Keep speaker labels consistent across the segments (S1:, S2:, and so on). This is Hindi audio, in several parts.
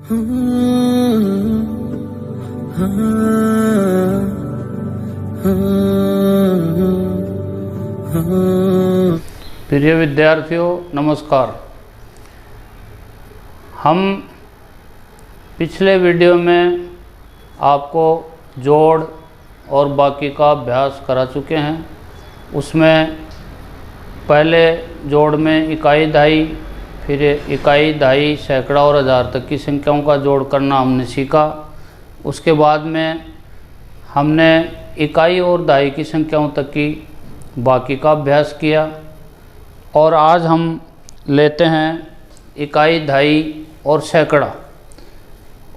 S1: प्रिय विद्यार्थियों नमस्कार। हम पिछले वीडियो में आपको जोड़ और बाकी का अभ्यास करा चुके हैं। उसमें पहले जोड़ में इकाई दहाई, फिर इकाई दहाई, सैकड़ा और हज़ार तक की संख्याओं का जोड़ करना हमने सीखा। उसके बाद में हमने इकाई और दहाई की संख्याओं तक की बाकी का अभ्यास किया। और आज हम लेते हैं इकाई, दहाई और सैकड़ा,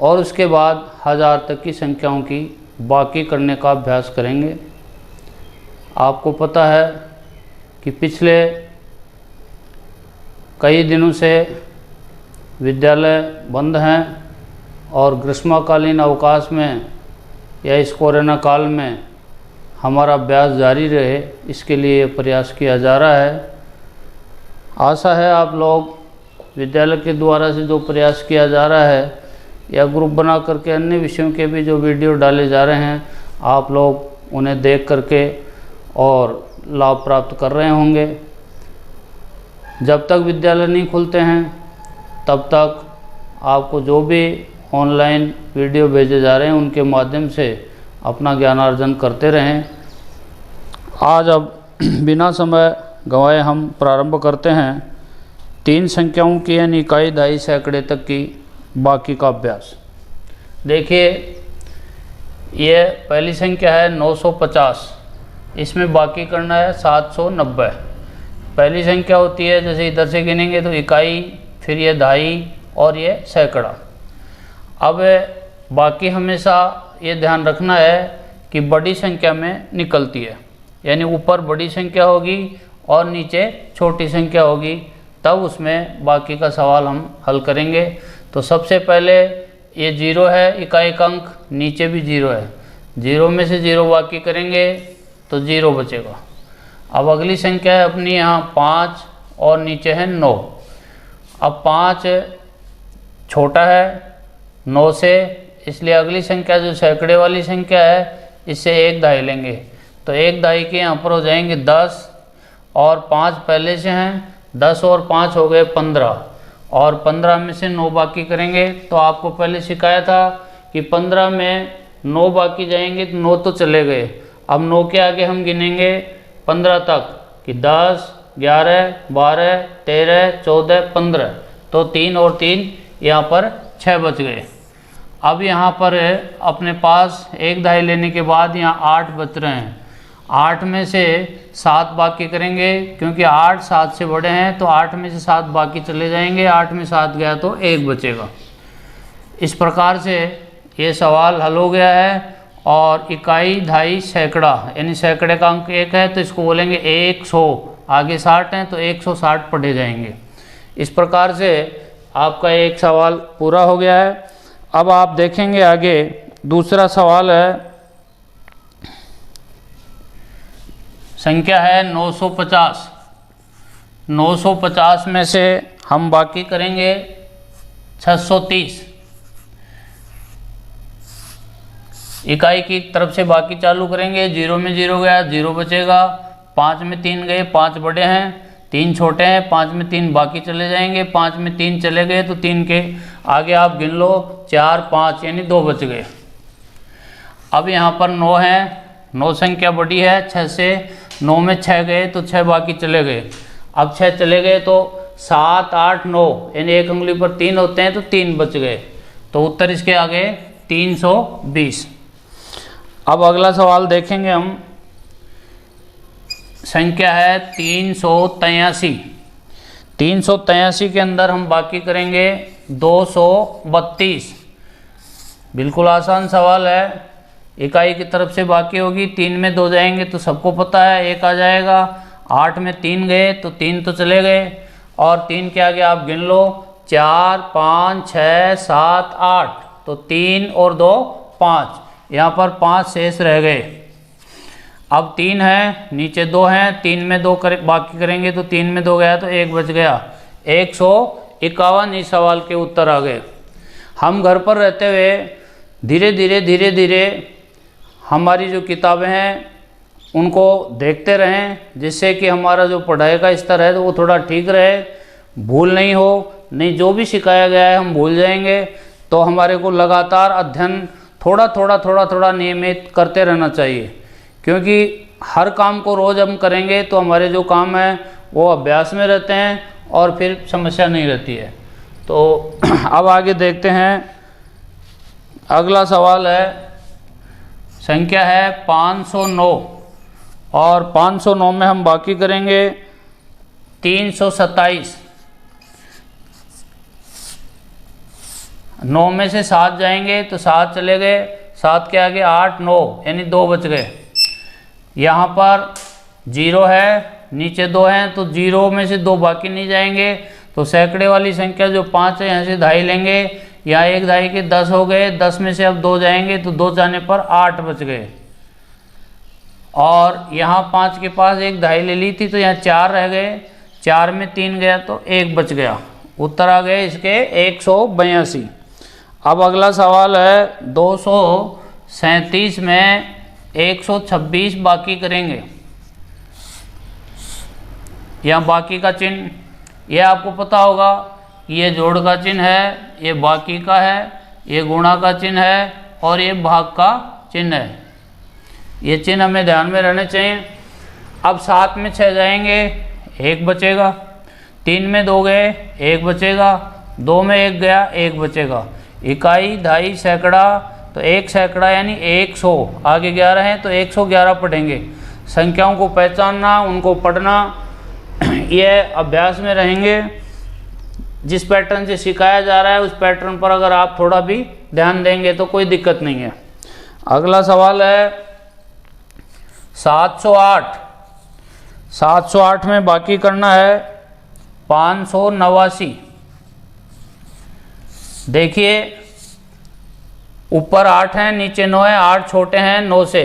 S1: और उसके बाद हज़ार तक की संख्याओं की बाकी करने का अभ्यास करेंगे। आपको पता है कि पिछले कई दिनों से विद्यालय बंद हैं और ग्रीष्मकालीन अवकाश में या इस कोरोना काल में हमारा अभ्यास जारी रहे, इसके लिए प्रयास किया जा रहा है। आशा है आप लोग विद्यालय के द्वारा से जो प्रयास किया जा रहा है या ग्रुप बना करके अन्य विषयों के भी जो वीडियो डाले जा रहे हैं, आप लोग उन्हें देख करके और लाभ प्राप्त कर रहे होंगे। जब तक विद्यालय नहीं खुलते हैं तब तक आपको जो भी ऑनलाइन वीडियो भेजे जा रहे हैं उनके माध्यम से अपना ज्ञानार्जन करते रहें। आज अब बिना समय गंवाए हम प्रारंभ करते हैं 3 संख्याओं की यानी इकाई, दहाई, सैकड़े तक की बाकी का अभ्यास। देखिए, ये पहली संख्या है 950। इसमें बाकी करना है 790। पहली संख्या होती है, जैसे इधर से गिनेंगे तो इकाई, फिर ये दहाई और ये सैकड़ा। अब बाकी हमेशा ये ध्यान रखना है कि बड़ी संख्या में निकलती है, यानी ऊपर बड़ी संख्या होगी और नीचे छोटी संख्या होगी, तब उसमें बाकी का सवाल हम हल करेंगे। तो सबसे पहले ये 0 है, इकाई का अंक, नीचे भी 0 है। 0 में से 0 बाकी करेंगे तो 0 बचेगा। अब अगली संख्या है अपनी यहाँ 5 और नीचे है 9। अब 5 छोटा है 9 से, इसलिए अगली संख्या जो सैकड़े वाली संख्या है इससे 1 दहाई लेंगे। तो 1 दहाई के यहाँ पर हो जाएंगे 10 और 5 पहले से हैं, 10 और 5 हो गए 15, और 15 में से 9 बाकी करेंगे। तो आपको पहले सिखाया था कि 15 में 9 बाकी जाएंगे तो 9 तो चले गए। अब 9 के आगे हम गिनेंगे 15 तक कि 10, 11, 12, 13, 14, 15। तो 3 और 3 यहाँ पर 6 बच गए। अब यहाँ पर अपने पास 1 दहाई लेने के बाद यहाँ 8 बच रहे हैं। 8 में से 7 बाकी करेंगे, क्योंकि 8 7 से बड़े हैं, तो 8 में से 7 बाकी चले जाएंगे। 8 में 7 गया तो 1 बचेगा। इस प्रकार से ये सवाल हल हो गया है। और इकाई, दहाई, सैकड़ा, यानी सैकड़े का अंक 1 है तो इसको बोलेंगे 100, आगे 60 हैं तो 160 पढ़े जाएंगे। इस प्रकार से आपका एक सवाल पूरा हो गया है। अब आप देखेंगे आगे दूसरा सवाल है, संख्या है 950। 950 में से हम बाकी करेंगे 630। इकाई की तरफ से बाकी चालू करेंगे। 0 में 0 गया, 0 बचेगा। 5 में 3 गए, 5 बड़े हैं, 3 छोटे हैं, 5 में 3 बाकी चले जाएंगे। 5 में 3 चले गए तो 3 के आगे आप गिन लो, 4, 5 यानी 2 बच गए। अब यहाँ पर 9 है, 9 संख्या बड़ी है 6 से। 9 में 6 गए तो 6 बाकी चले गए। अब 6 चले गए तो 7, 8, 9 यानी एक उंगली पर 3 होते हैं तो 3 बच गए। तो उत्तर इसके आगे 320। अब अगला सवाल देखेंगे हम, संख्या है 383। 383 के अंदर हम बाकी करेंगे 232। बिल्कुल आसान सवाल है। इकाई की तरफ से बाकी होगी, 3 में 2 जाएंगे तो सबको पता है 1 आ जाएगा। 8 में 3 गए तो 3 तो चले गए, और 3 के आगे आप गिन लो, 4, 5, 6, 7, 8, तो 3 और 2 5, यहाँ पर 5 शेष रह गए। अब 3 है, नीचे 2 हैं, 3 में 2 बाकी करेंगे तो 3 में 2 गया तो 1 बच गया। 151 इस सवाल के उत्तर आ गए। हम घर पर रहते हुए धीरे धीरे हमारी जो किताबें हैं उनको देखते रहें, जिससे कि हमारा जो पढ़ाई का स्तर है तो वो थोड़ा ठीक रहे, भूल नहीं हो। नहीं, जो भी सिखाया गया है हम भूल जाएंगे। तो हमारे को लगातार अध्ययन थोड़ा नियमित करते रहना चाहिए, क्योंकि हर काम को रोज़ हम करेंगे तो हमारे जो काम हैं वो अभ्यास में रहते हैं और फिर समस्या नहीं रहती है। तो अब आगे देखते हैं। अगला सवाल है, संख्या है 509 और 509 में हम बाकी करेंगे 327। 9 में से 7 जाएंगे तो 7 चले गए, 7 के आगे 8 9 यानी 2 बच गए। यहाँ पर 0 है, नीचे 2 हैं तो 0 में से 2 बाकी नहीं जाएंगे। तो सैकड़े वाली संख्या जो 5 है यहाँ से धाई लेंगे, यहाँ 1 धाई के 10 हो गए, 10 में से अब 2 जाएंगे तो 2 जाने पर 8 बच गए। और यहाँ 5 के पास 1 धाई ले ली थी तो यहाँ 4 रह गए, 4 में 3 गया तो 1 बच गया। उत्तर आ गए इसके 182। अब अगला सवाल है 237 में 126 बाकी करेंगे। यहाँ बाकी का चिन्ह, यह आपको पता होगा कि ये जोड़ का चिन्ह है, ये बाकी का है, ये गुणा का चिन्ह है और ये भाग का चिन्ह है। ये चिन्ह हमें ध्यान में रहने चाहिए। अब 7 में 6 जाएंगे, 1 बचेगा। 3 में 2 गए, 1 बचेगा। 2 में 1 गया, 1 बचेगा। इकाई, धाई, सैकड़ा, तो 1 सैकड़ा यानी 100। आगे 11 हैं तो 111 पढ़ेंगे। संख्याओं को पहचानना, उनको पढ़ना, यह अभ्यास में रहेंगे। जिस पैटर्न से सिखाया जा रहा है उस पैटर्न पर अगर आप थोड़ा भी ध्यान देंगे तो कोई दिक्कत नहीं है। अगला सवाल है 708। 708 में बाकी करना है 589। देखिए ऊपर 8 हैं, नीचे 9 है, 8 छोटे हैं 9 से,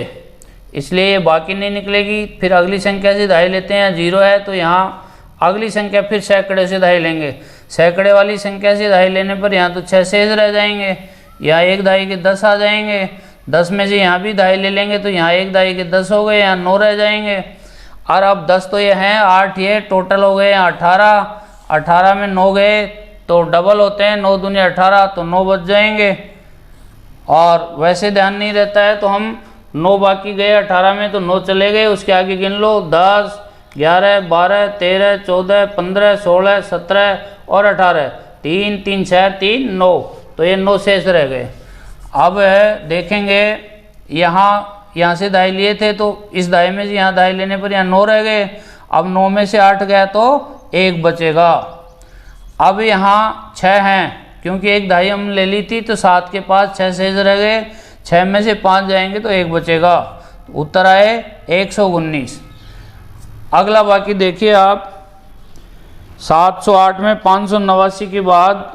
S1: इसलिए ये बाकी नहीं निकलेगी। फिर अगली संख्या से धाई लेते हैं, 0 है तो यहाँ अगली संख्या फिर सैकड़े से धाई लेंगे। सैकड़े वाली संख्या से धाई लेने पर यहाँ तो 6 शेष रह जाएंगे, यहाँ 1 धाई के 10 आ जाएंगे। 10 में से यहाँ भी धाई ले लेंगे तो यहाँ 1 धाई के 10 हो गए, यहाँ 9 रह जाएंगे। और अब 10 तो ये हैं, 8 ये टोटल हो गए यहाँ 18। 18 में 9 गए तो डबल होते हैं, 9 दूनी 18 तो 9 बच जाएंगे। और वैसे ध्यान नहीं रहता है तो हम 9 बाकी गए 18 में तो 9 चले गए, उसके आगे गिन लो 10 11 12 13 14 15 16 17 और 18। 3 3 6 3 9, तो ये 9 शेष रह गए। अब देखेंगे यहाँ से दाई लिए थे तो इस दाई में से यहाँ दाई लेने पर यहाँ 9 रह गए। अब 9 में से 8 गया तो 1 बचेगा। अब यहाँ 6 हैं, क्योंकि 1 दाई हम ले ली थी तो 7 के पास 6 शेष रह गए। 6 में से 5 जाएंगे तो 1 बचेगा। उत्तर आए 119। अगला बाकी देखिए आप, 708 में 589 के बाद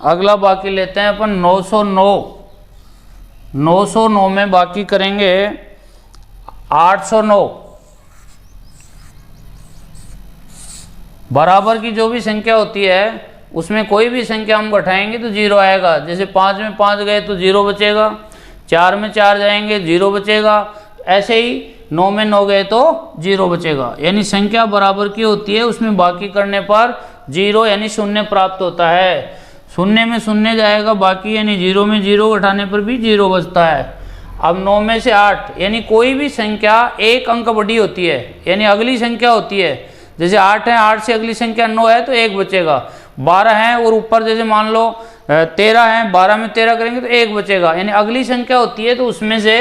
S1: अगला बाकी लेते हैं अपन 909। 909 में बाकी करेंगे 809। बराबर की जो भी संख्या होती है उसमें कोई भी संख्या हम घटाएंगे तो 0 आएगा। जैसे 5 में 5 गए तो 0 बचेगा, 4 में 4 जाएंगे 0 बचेगा, ऐसे ही 9 में 9 गए तो 0 बचेगा। यानी संख्या बराबर की होती है, उसमें बाकी करने पर 0 यानी 0 प्राप्त होता है। 0 में 0 जाएगा बाकी, यानी 0 में 0 घटाने पर भी 0 बचता है। अब 9 में से 8 यानी कोई भी संख्या 1 अंक बड़ी होती है, यानी अगली संख्या होती है। जैसे 8 है, 8 से अगली संख्या 9 है तो 1 बचेगा। 12 है और ऊपर जैसे मान लो 13 है, 12 में 13 करेंगे तो 1 बचेगा। यानी अगली संख्या होती है तो उसमें से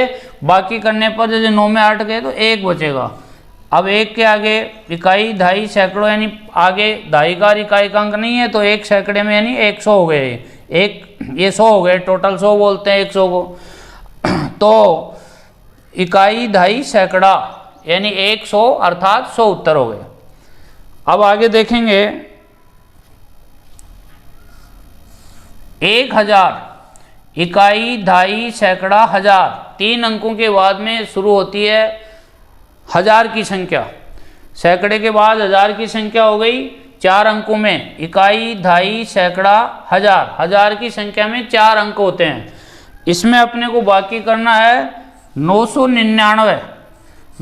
S1: बाकी करने पर जैसे 9 में 8 गए तो 1 बचेगा। अब 1 के आगे इकाई, धाई, सैकड़ों, यानी आगे धाई का और इकाई का अंक नहीं है तो 1 सैकड़े में यानी 100 हो गए। ये 100 हो गए, टोटल 100 बोलते हैं 100 को। तो इकाई, धाई, सैकड़ा यानी 100 अर्थात 100 उत्तर हो गए। अब आगे देखेंगे 1000। इकाई, धाई, सैकड़ा, हजार, 3 अंकों के बाद में शुरू होती है 1000 की संख्या। सैकड़े के बाद 1000 की संख्या हो गई, 4 अंकों में, इकाई, दहाई, सैकड़ा, हजार, हजार की संख्या में 4 अंक होते हैं। इसमें अपने को बाकी करना है 999।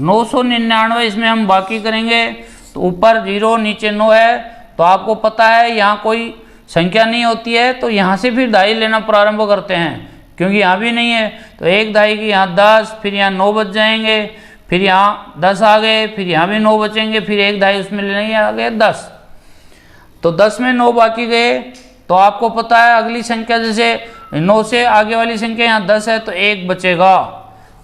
S1: 999 इसमें हम बाकी करेंगे तो ऊपर 0 नीचे 9 है, तो आपको पता है यहाँ कोई संख्या नहीं होती है, तो यहाँ से फिर दहाई लेना प्रारंभ करते हैं क्योंकि यहाँ भी नहीं है। तो एक दहाई की यहाँ 10, फिर यहाँ 9 बच जाएंगे, फिर यहाँ 10 आ गए, फिर यहाँ भी 9 बचेंगे, फिर एक दहाई उसमें लेंगे, आ गए 10। तो 10 में 9 बाकी गए, तो आपको पता है अगली संख्या जैसे 9 से आगे वाली संख्या यहाँ 10 है तो 1 बचेगा,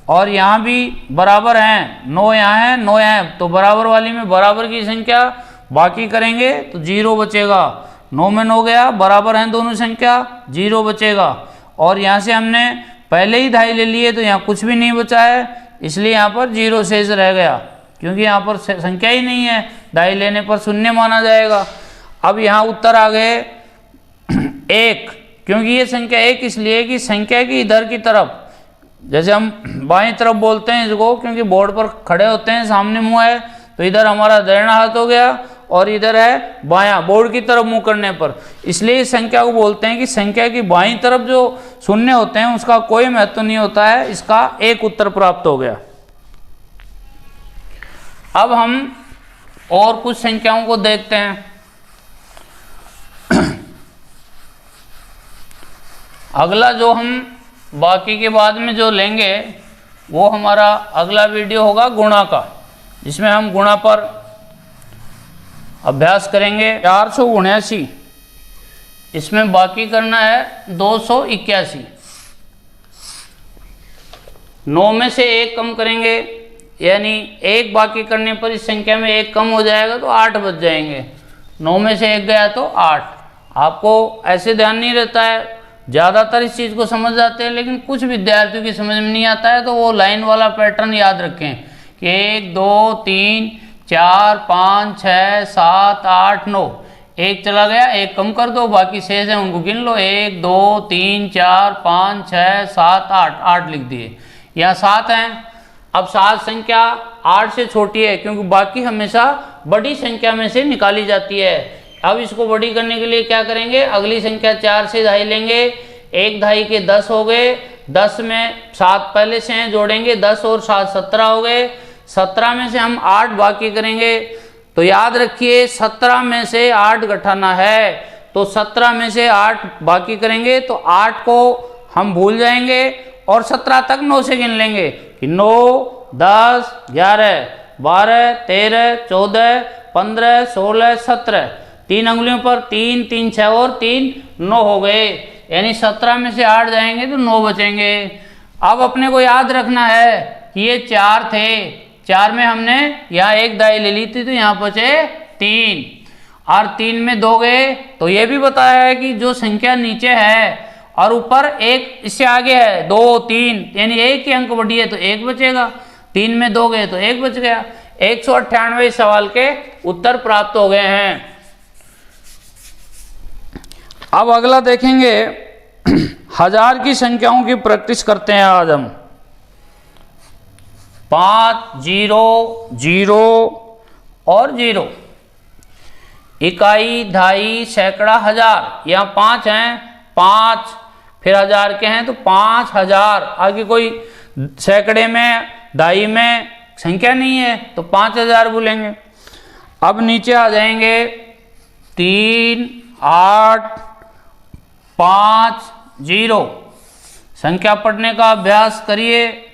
S1: और यहाँ भी बराबर हैं, 9 यहाँ है 9 यहाँ है, तो बराबर वाली में बराबर की संख्या बाकी करेंगे तो 0 बचेगा। 9 में 9 गया, बराबर हैं दोनों संख्या, 0 बचेगा। और यहाँ से हमने पहले ही दहाई ले लिए तो यहाँ कुछ भी नहीं बचा है, इसलिए यहाँ पर 0 शेष रह गया क्योंकि यहाँ पर संख्या ही नहीं है, दहाई लेने पर शून्य माना जाएगा। अब यहाँ उत्तर आ गए 1, क्योंकि ये संख्या 1 इसलिए कि संख्या की इधर की तरफ, जैसे हम बाईं तरफ बोलते हैं इसको क्योंकि बोर्ड पर खड़े होते हैं, सामने मुंह है, तो इधर हमारा दाहिना हाथ हो गया और इधर है बायां, बोर्ड की तरफ मुंह करने पर, इसलिए इस संख्या को बोलते हैं कि संख्या की बाईं तरफ जो शून्य होते हैं उसका कोई महत्व नहीं होता है। इसका 1 उत्तर प्राप्त हो गया। अब हम और कुछ संख्याओं को देखते हैं। अगला जो हम बाकी के बाद में जो लेंगे वो हमारा अगला वीडियो होगा गुणा का, जिसमें हम गुणा पर अभ्यास करेंगे। 479, इसमें बाकी करना है 281। 9 में से 1 कम करेंगे, यानी 1 बाकी करने पर इस संख्या में 1 कम हो जाएगा तो 8 बच जाएंगे। 9 में से 1 गया तो 8। आपको ऐसे ध्यान नहीं रहता है, ज़्यादातर इस चीज़ को समझ जाते हैं, लेकिन कुछ विद्यार्थियों की समझ में नहीं आता है, तो वो लाइन वाला पैटर्न याद रखें कि 1 2 3 4 5 6 7 8 9, 1 चला गया, 1 कम कर दो, बाकी शेष है उनको गिन लो, 1 2 3 4 5 6 7 8, 8 लिख दिए। यहाँ 7 हैं। अब 7 संख्या 8 से छोटी है क्योंकि बाकी हमेशा बड़ी संख्या में से निकाली जाती है। अब इसको बड़ी करने के लिए क्या करेंगे, अगली संख्या 4 से दहाई लेंगे, 1 दहाई के 10 हो गए, 10 में 7 पहले से हैं, जोड़ेंगे 10 और 7 17 हो गए। 17 में से हम 8 बाकी करेंगे, तो याद रखिए 17 में से 8 घटाना है, तो 17 में से 8 बाकी करेंगे तो 8 को हम भूल जाएंगे और 17 तक 9 से गिन लेंगे कि 9 10 11 12 13 14 15 16 17, 3 अंगुलियों पर 3 3 6 और 3 9 हो गए, यानी 17 में से 8 जाएंगे तो 9 बचेंगे। अब अपने को याद रखना है कि ये 4 थे, 4 में हमने यहाँ 1 दहाई ले ली थी तो यहाँ बचे 3, और 3 में 2 गए, तो ये भी बताया है कि जो संख्या नीचे है और ऊपर 1 इससे आगे है 2 3, यानी 1 ही अंक बढ़ी है तो 1 बचेगा। 3 में 2 गए तो 1 बच गया। 198 सवाल के उत्तर प्राप्त हो गए हैं। अब अगला देखेंगे, हजार की संख्याओं की प्रैक्टिस करते हैं आज हम। 5 0 0 और 0, इकाई दहाई सैकड़ा हजार, यहाँ 5 हैं, 5 फिर हजार के हैं तो 5000, आगे कोई सैकड़े में दहाई में संख्या नहीं है तो 5000 बोलेंगे। अब नीचे आ जाएंगे 3 8 5 0, संख्या पढ़ने का अभ्यास करिए।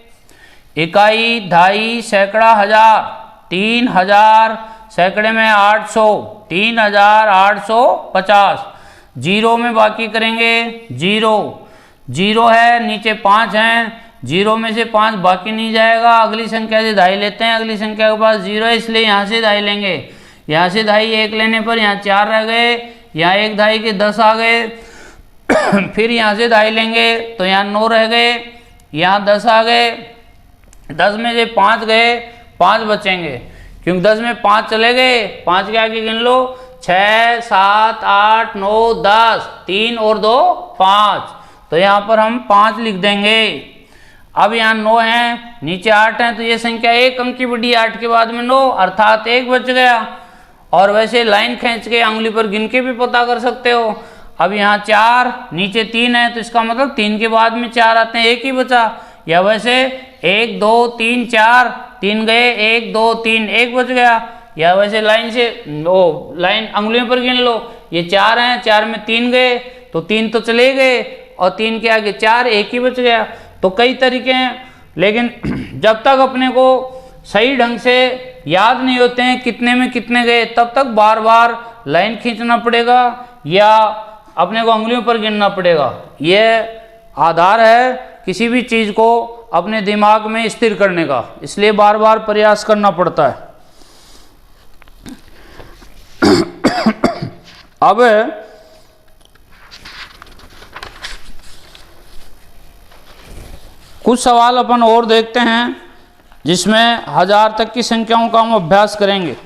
S1: इकाई दहाई सैकड़ा हजार, 3000 सैकड़े में 800, 3850। 0 में बाकी करेंगे 0 0 है, नीचे 5 हैं, 0 में से 5 बाकी नहीं जाएगा, अगली संख्या से दहाई लेते हैं, अगली संख्या के पास 0 है इसलिए यहाँ से दहाई लेंगे। यहाँ से दहाई 1 लेने पर यहाँ 4 रह गए, यहाँ 1 दहाई के 10 आ गए, फिर यहाँ से दहाई लेंगे तो यहाँ 9 रह गए, यहाँ 10 आ गए, 10 में से 5 गए, 5 बचेंगे क्योंकि 10 में 5 चले गए, 5 के आगे गिन लो 6 7 8 9 10, 3 और 2 5, तो यहाँ पर हम 5 लिख देंगे। अब यहाँ 9 हैं, नीचे 8 हैं, तो ये संख्या 1 अंक की बढ़ी, 8 के बाद में 9 अर्थात 1 बच गया। और वैसे लाइन खींच के उंगली पर गिन के भी पता कर सकते हो। अब यहाँ 4 नीचे 3 है तो इसका मतलब 3 के बाद में 4 आते हैं, एक ही बचा। या वैसे 1 2 3 4, 3 गए, 1 2 3, एक बच गया। या वैसे लाइन से लाइन उंगलियों पर गिन लो, ये 4 हैं, 4 में 3 गए तो 3 तो चले गए और 3 के आगे 4, एक ही बच गया। तो कई तरीके हैं, लेकिन जब तक अपने को सही ढंग से याद नहीं होते हैं कितने में कितने गए, तब तक बार बार लाइन खींचना पड़ेगा या अपने को उंगलियों पर गिनना पड़ेगा। यह आधार है किसी भी चीज़ को अपने दिमाग में स्थिर करने का, इसलिए बार बार प्रयास करना पड़ता है। अब कुछ सवाल अपन और देखते हैं जिसमें 1000 तक की संख्याओं का हम अभ्यास करेंगे।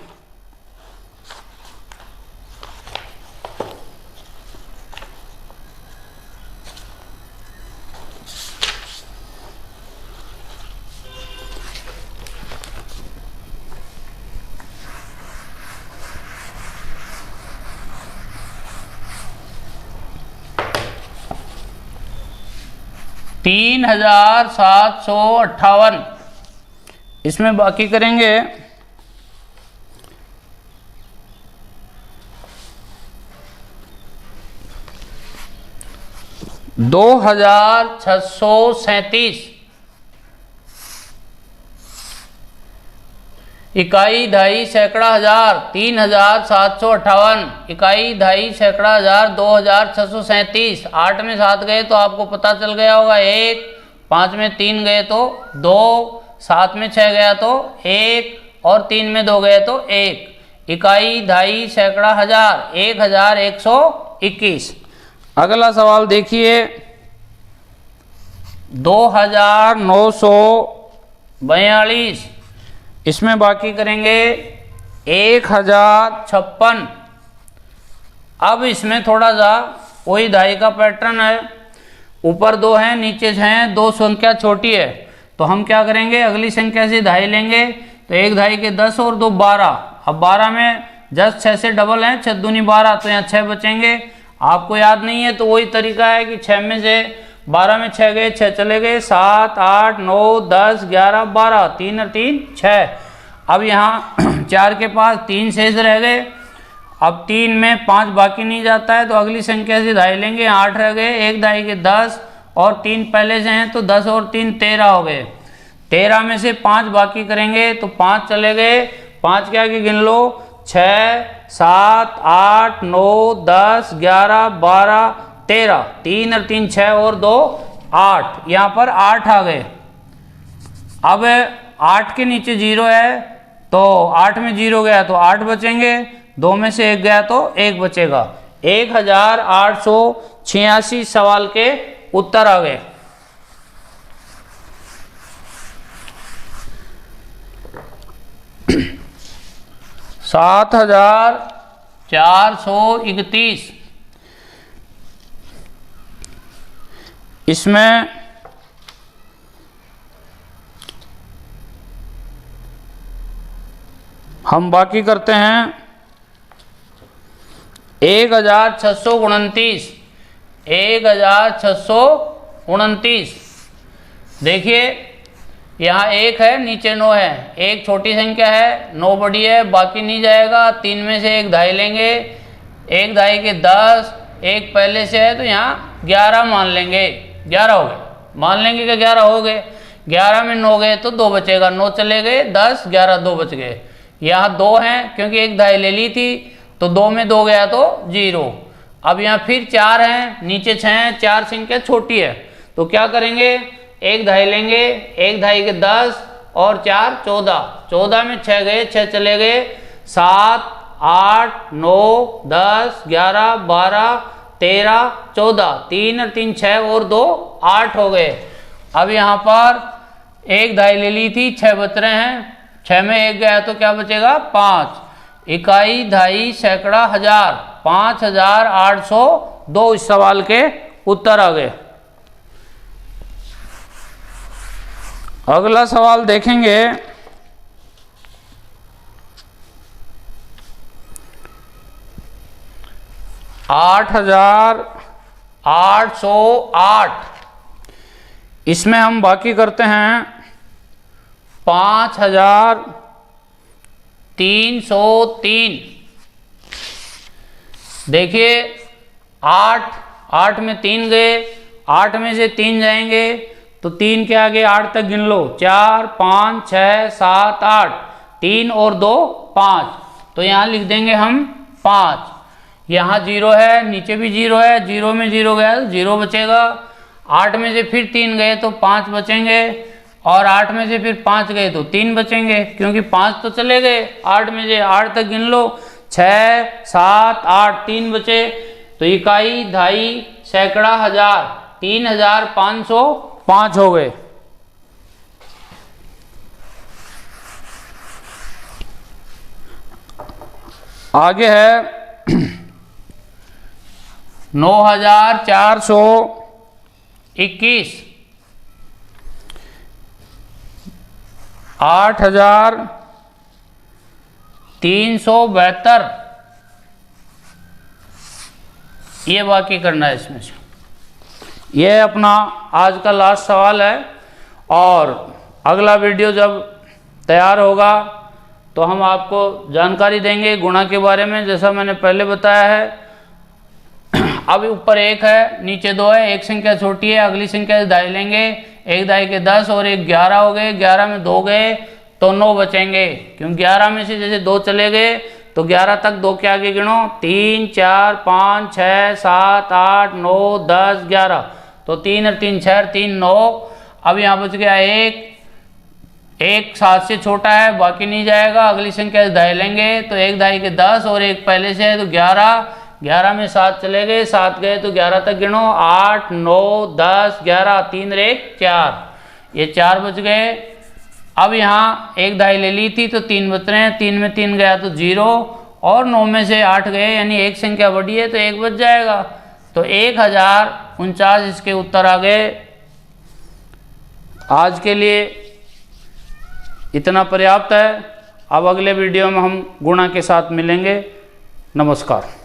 S1: तीन 3758, इसमें बाकी करेंगे 2637, इकाई दहाई सैकड़ा हजार 3758, इकाई दहाई सैकड़ा हजार 2637। 8 में 7 गए तो आपको पता चल गया होगा 1, 5 में 3 गए तो 2, 7 में 6 गया तो 1 और 3 में 2 गए तो 1। इकाई दहाई सैकड़ा हजार 1121। अगला सवाल देखिए 2942, इसमें बाकी करेंगे 1056। अब इसमें थोड़ा सा वही दहाई का पैटर्न है, ऊपर 2 हैं नीचे 6 हैं, 2 संख्या छोटी है तो हम क्या करेंगे अगली संख्या से दहाई लेंगे तो 1 दहाई के 10 और 2 12। अब 12 में 10 6 से डबल हैं, 6 दूनी 12 तो यहाँ 6 बचेंगे। आपको याद नहीं है तो वही तरीका है कि 6 में से 12 में 6 गए, 6 चले गए, 7 8 9 10 11 12, 3 और 3 6। अब यहाँ 4 के पास 3 शेष रह गए। अब 3 में 5 बाकी नहीं जाता है तो अगली संख्या से दहाई लेंगे, 8 रह गए, 1 दहाई के 10 और 3 पहले से हैं तो 10 और 3 13 हो गए। 13 में से 5 बाकी करेंगे तो 5 चले गए, 5 के आगे गिन लो 6 7 8 9 10 11 12 13, 3 और 3 6 और 2 8, यहाँ पर 8 आ गए। अब 8 के नीचे 0 है तो 8 में 0 गया तो 8 बचेंगे, 2 में से 1 गया तो 1 बचेगा। 1886 सवाल के उत्तर आ गए। सात 7431, इसमें हम बाकी करते हैं 1629, 1629। देखिए यहाँ 1 है नीचे 9 है, 1 छोटी संख्या है, 9 बड़ी है, बाकी नहीं जाएगा। 3 में से 1 दहाई लेंगे, 1 दहाई के 10, 1 पहले से है तो यहाँ 11 मान लेंगे, 11 हो गए। मान लेंगे कि 11 हो गए। 11 में 9 गए तो 2 बचेगा, 9 चले गए, 10 11 2 बच गए। यहाँ 2 हैं क्योंकि 1 दहाई ले ली थी तो 2 में 2 गया तो 0। अब यहाँ फिर 4 हैं, नीचे 6 हैं, 4 संख्या छोटी है तो क्या करेंगे 1 दहाई लेंगे, 1 दहाई के 10 और 4 14, 14 में 6 गए, 6 चले गए, 7 8 9 10 11 12 13 14, 3 और 3 6 और 2 8 हो गए। अब यहाँ पर 1 दहाई ले ली थी, 6 बच रहे हैं, 6 में 1 गया तो क्या बचेगा 5। इकाई दहाई सैकड़ा हजार 5802 इस सवाल के उत्तर आ गए। अगला सवाल देखेंगे 8,808। इसमें हम बाकी करते हैं 5,303। देखिए 8 में 3 गए, 8 में से 3 जाएंगे तो 3 के आगे 8 तक गिन लो, 4 5 6 7 8, 3 और 2 5। तो यहाँ लिख देंगे हम 5। यहाँ 0 है, नीचे भी 0 है, 0 में 0 गया तो 0 बचेगा। 8 में से फिर 3 गए तो 5 बचेंगे, और 8 में से फिर 5 गए तो 3 बचेंगे, क्योंकि 5 तो चले गए। 8 में से 8 तक गिन लो, 6 7 8, 3 बचे। तो इकाई, दहाई, सैकड़ा, हजार, 3,505 हो गए। आगे है 9,421, 8,372। ये बाकी करना है इसमें से। ये अपना आज का लास्ट सवाल है, और अगला वीडियो जब तैयार होगा तो हम आपको जानकारी देंगे गुणा के बारे में, जैसा मैंने पहले बताया है। अब ऊपर 1 है, नीचे 2 है, एक संख्या छोटी है, अगली संख्या से दाई लेंगे। एक दाई के 10 और एक 11 हो गए, 11 में 2 गए तो 9 बचेंगे, क्योंकि 11 में से जैसे 2 चले गए तो 11 तक 2 के आगे गिनो, 3 4 5 6 7 8 9 10 11, तो 3 और 3 6 3 9। अब यहाँ बच गया 1 7 से छोटा है, बाकी नहीं जाएगा। अगली संख्या से दाई लेंगे तो एक दाई के 10 और एक पहले से है तो 11, 11 में 7 चले गए, 7 गए तो 11 तक गिनो, 8 9 10 11, 3 और 1 4, ये 4 बच गए। अब यहाँ एक दाई ले ली थी तो 3 बच रहे हैं, 3 में 3 गया तो 0, और 9 में से 8 गए, यानी एक संख्या बढ़ी है तो 1 बच जाएगा। तो 1,049 इसके उत्तर आ गए। आज के लिए इतना पर्याप्त है। अब अगले वीडियो में हम गुणा के साथ मिलेंगे। नमस्कार।